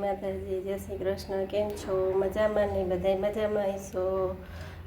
માતાજી, જય શ્રી કૃષ્ણ. કેમ છો? મજામાં ને? બધાય મજામાં હશો.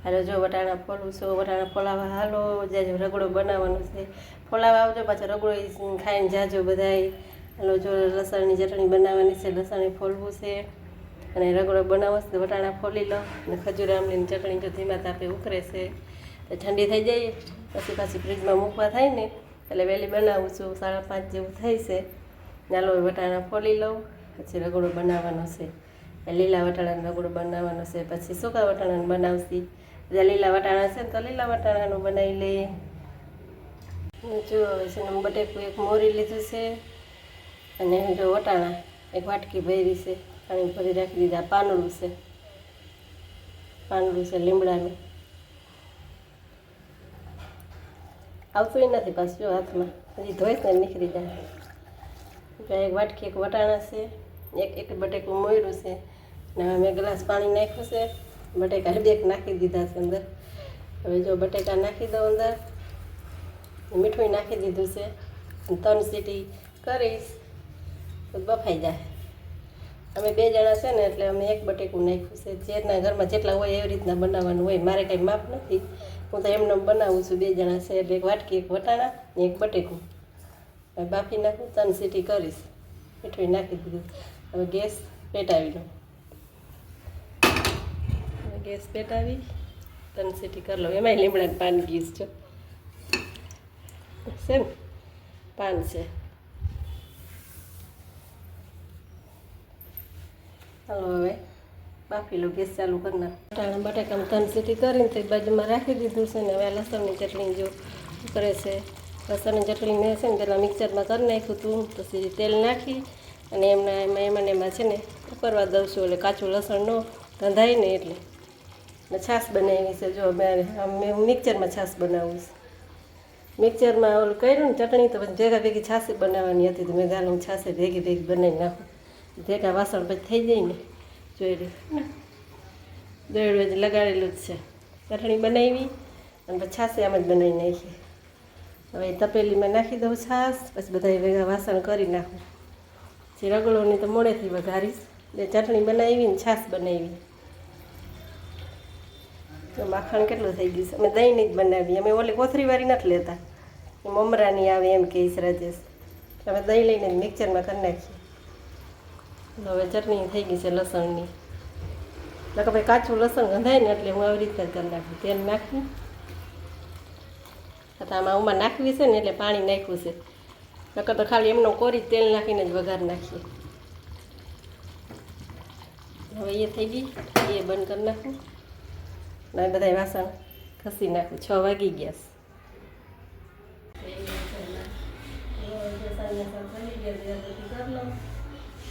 હાલો જો વટાણા ફોલું છો, વટાણા ફોલાવા હાલો. જાજો રગડો બનાવવાનો છે. ફોલાવા આવજો, પાછો રગડો ખાઈને જાજો બધાય. હાલો જો લસણની ચટણી બનાવવાની છે, લસણ ફોલવું છે અને રગડો બનાવવો છે. વટાણા ફોલી લો અને ખજૂર આમલીની ચટણી જો ધીમા તાપે ઉકળે છે. તો ઠંડી થઈ જાય પછી પાછી ફ્રીજમાં મૂકવા થાય ને એટલે વહેલી બનાવું છું. 5:30 જેવું થાય છે. ચાલો વટાણા ફોલી લઉં, પછી રગડો બનાવવાનો છે. લીલા વટાણાનો રગડો બનાવવાનો છે, પછી સૂકા વટાણાનું બનાવશી. જ્યાં લીલા વટાણા છે ને તો લીલા વટાણાનું બનાવી લઈએ. જો હવે છે ને બટેકું એક મોરી લીધું છે અને જો વટાણા એક વાટકી ભરી છે, પાણી ભરી રાખી દીધા. પાંદડું છે લીમડાનું, આવતું નથી પાછું જો હાથમાં, હજી ધોઈશ ને નીકળી જાય. એક વાટકી એક વટાણા છે, એક બટેકું મોયરું છે ને હવે મેં ગ્લાસ પાણી નાખ્યું છે. બટેકા બેક નાખી દીધા છે અંદર. હવે જો બટેકા નાખી દઉં અંદર, મીઠું નાખી દીધું છે. 3 સીટી કરીશ તો બફાઈ જાય. અમે 2 જણા છે ને એટલે અમે એક બટેકું નાખ્યું છે. જેના ઘરમાં જેટલા હોય એવી રીતના બનાવવાનું હોય, મારે કંઈ માપ નથી. હું તો એમને બનાવું છું. 2 જણા છે એટલે એક વાટકી એક વટાણા ને એક બટેકું હવે બાફી નાખું. 3 સીટી કરીશ, મીઠું નાખી દીધું. હવે ગેસ પેટાવી લઉં. ગેસ પેટાવી 3 સીટી કરી લઉં. એમાંય લીમડાનું પાન ગીસ છો છે ને, પાન છે. ચાલો હવે બાફી લો, ગેસ ચાલુ કરી નાખ. વટાણા બટાકામાં 3 સીટી કરીને તો બાજુમાં રાખી દીધું છે ને હવે લસણની ચટણી જો કરે છે. લસણની ચટણી મેં છે ને પહેલાં મિક્સરમાં કરી નાખ્યું હતું, પછી તેલ નાખી અને એમાં છે ને ઉકળવા દઉં છું એટલે કાચું લસણ ન ગંધાય ને એટલે. ને છાશ બનાવી છે જો મેં મિક્સરમાં છાશ બનાવું છું. મિક્સરમાં ઓલું કર્યું ને ચટણી તો પછી ભેગા ભેગી છાશ બનાવવાની હતી તો મેં ગાલું છાશે ભેગી બનાવી નાખું. ભેગા વાસણ પછી થઈ જાય ને જોઈ રહ્યું દોડ જ લગાડેલું જ છે. ચટણી બનાવી અને પછી છાશે આમ જ બનાવી નાખી. હવે તપેલીમાં નાખી દઉં છાશ, પછી બધા ભેગા વાસણ કરી નાખું. પછી રગડોની તો મોડેથી વઘારીશ. ચટણી બનાવી ને છાશ બનાવી. તો માખણ કેટલું થઈ ગયું છે. અમે દહીંની જ બનાવી, અમે ઓલી કોથરીવાળી નથી લેતા, મમરાની આવે એમ કહે છે રાજેશ. અમે દહીં લઈને મિક્સરમાં કરી નાખીએ. હવે ચટણી થઈ ગઈ છે લસણની. એટલે ભાઈ કાચું લસણ ગંધાય ને એટલે હું આવી રીતના કરી નાખું. તેલ નાખી આમાં ઉમાં નાખવી છે ને એટલે પાણી નાખ્યું છે. નકર તો ખાલી એમનો કોરી તેલ નાખીને જ વઘાર નાખીએ. હવે એ થઈ ગઈ, એ બંધ કરી નાખું અને બધા વાસણ ઘસી નાખું. 6 વાગી ગયા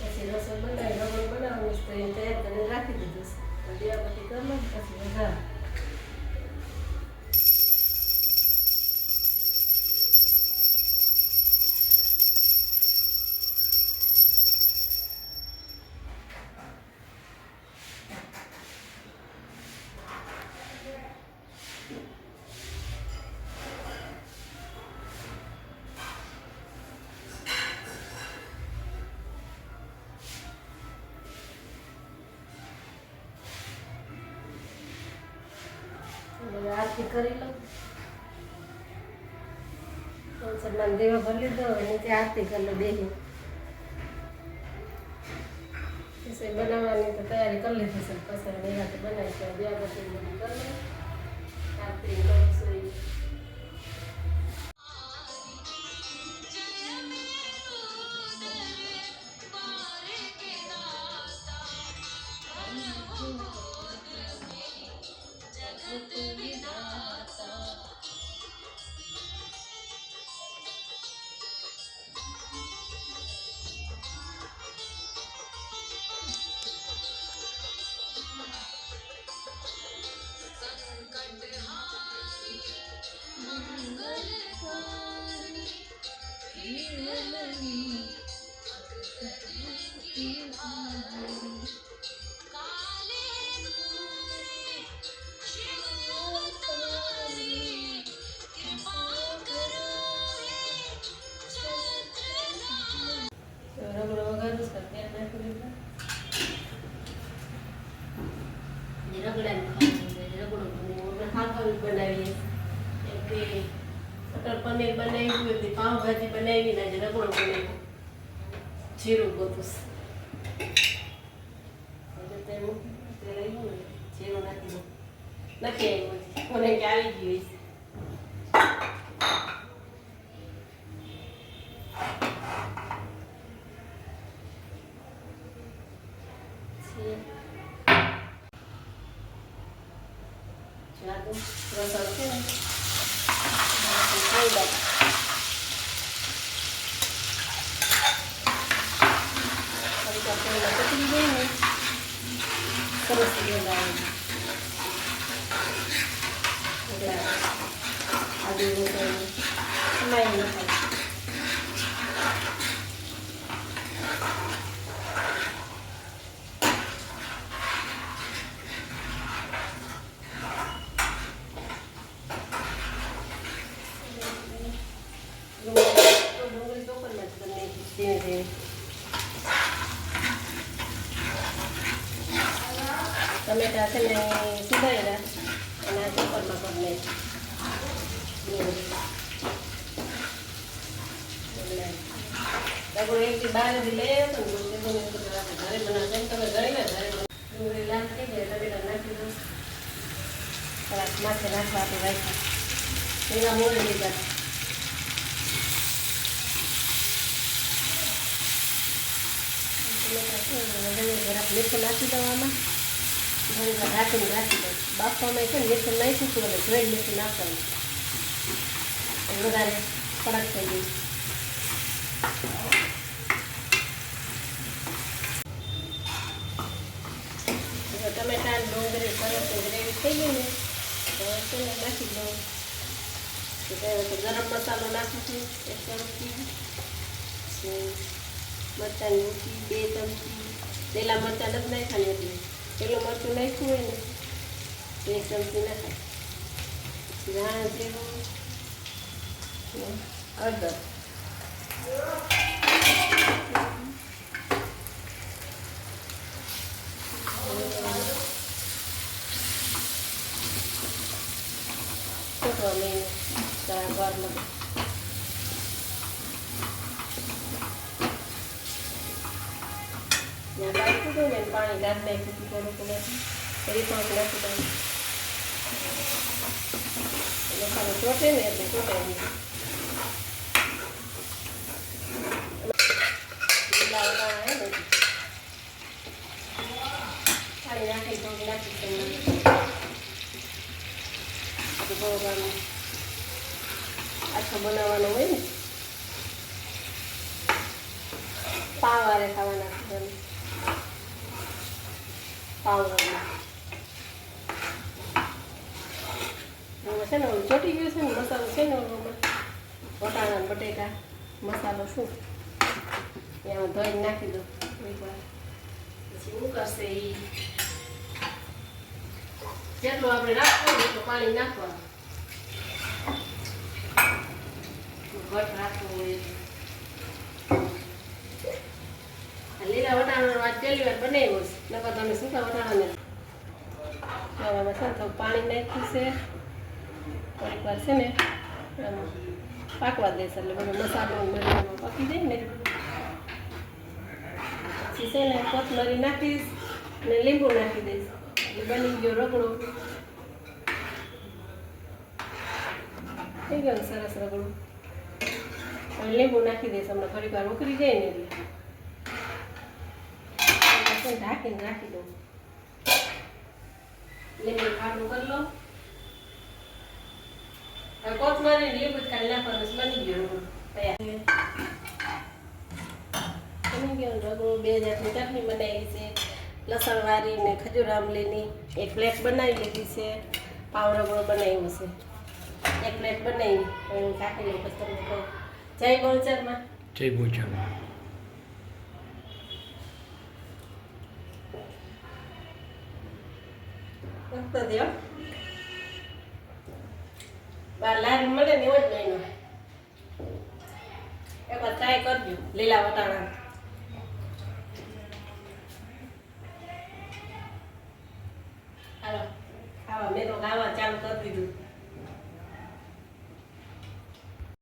પછી રસોઈ બનાવી રગડો બનાવવાનું તો એ તૈયાર કરીને રાખી દીધું છે. દિયાબત્તી કરી લો પછી વઘાર. આરતી કરી લો. સન્માન દેવા ભરી લીધો, હવે નીચે આરતી કરી લો. બેહી રસોઈ બનાવવાની તો તૈયારી કરી લીધી છે. પછી નિરાતે બનાવી છે. દિયાબત્તી કરી લો, આરતી રસોઈ. પનીર બનાવ્યું હતી, પાઉંભાજી બનાવી, આજે રગડો બનાવ્યો, જીરું ગોતું જીરું નાખી દઉં, નથી આવ્યું મને કે આવી ગયું રસણ છે ને ખાઈ દઉં. પકડી ગઈ ને સરસ ગંધ આવે છે. આદુ સમાઈ નખાય. ડુંગળી તો પણ નથી ધીમે ધીમે ટમેટા છે ને સુધારેલા અને આ ચોપરમાં કરી નાખી એકથી બહારથી લઈ આવ્યો તો ઘરે બનાવતા તમે ઘરે ડુંગળી લાલ થઈ જાય ટમેટા નાખી દો. થોડાક માથે નાખવા આપણે રાખ્યા એના મોડી લીધા. મીઠું નાખી દઉં આમાં, ઘણી વાર રાખીને રાખી દઉં. બાફવામાં છે ને મીઠું નાખ્યું હતું અને જોઈને મીઠું નાખવાનું વધારે કડક થઈ ગયું. ટમેટા ડુંગળી સરસ ગ્રેવી થઈ ગઈ ને તો છે ને નાખી દઉં. ગરમ મસાલો નાખું છું 1 ચમચી, મરચાંની મૂકી 2 ચમચી, લીલા મરચાં નથી નાખાની એટલે પેલું મરચું નાખ્યું હોય ને 1 ચમચી નાખાય. ધાણા જીરું, હળદર, વારમાં બાકી દઉં ને પાણી ગાદ નાખ્યું થોડુંક નાખી ફરી પાણી નાખી દઉં એટલે ખાલી ચોટે ને એટલે ચોટે નહીં. લીલા વટાણા હે ને પાણી નાખી થોડુંક નાખી થોડુંક આખો બનાવવાનો હોય ને પાવ વારે ખાવાના પાવ છે ને ઓલું ચોટી ગયું છે ને મસાલો છે ને ઓલું વટાણા બટેકા મસાલો શું એમાં ધોઈને નાખી દો એકવાર. પછી શું કરશે એ જેટલું આપણે રાખવું એટલું પાણી નાખવાનું, ઘટ રાખવું હોય. લીલા વટાણાનો આજ પહેલી વાર બનાવ્યો છે, નકર તમે સૂકા વટાણાને આમાં છે ને તો પાણી નાખ્યું છે થોડીક વાર છે ને આમાં પાકવા દેશે એટલે બધો મસાલો મરીમાં પાકી જાય ને પછી છે ને કોથમરી નાખીશ અને લીંબુ નાખી દઈશ એટલે બની ગયો રગડો. થઈ ગયો સરસ રગડો. લીંબુ નાખી દઈશ હમણાં થોડીક વાર ઉકળી જાય ને એટલે ઢાંકીને રાખી દઉં. લીંબુ ખાટું કરી લો. કોથમરી લીંબુ જ ખાલી નાખવાનું બની ગયો તૈયાર. બની ગયો રગડો. 2 જાતની ચટણી બનાવી છે, લસણવાળી ને ખજૂર આંબલીની. 1 પ્લેટ બનાવી લીધી છે. પાવ રગડો બનાવ્યો છે, 1 પ્લેટ બનાવી હું કાઢી લઉં પછી તમને કહું. જય ગૌચરમાં. જય ગૌચરમાં. તો દેવ બાર લારી મળે ને એવો જ લઈને એકવાર ટ્રાય કરજો લીલા વટાણા. હાલો ખાવા મેં તો ખાવા ચાલુ કરી દીધું.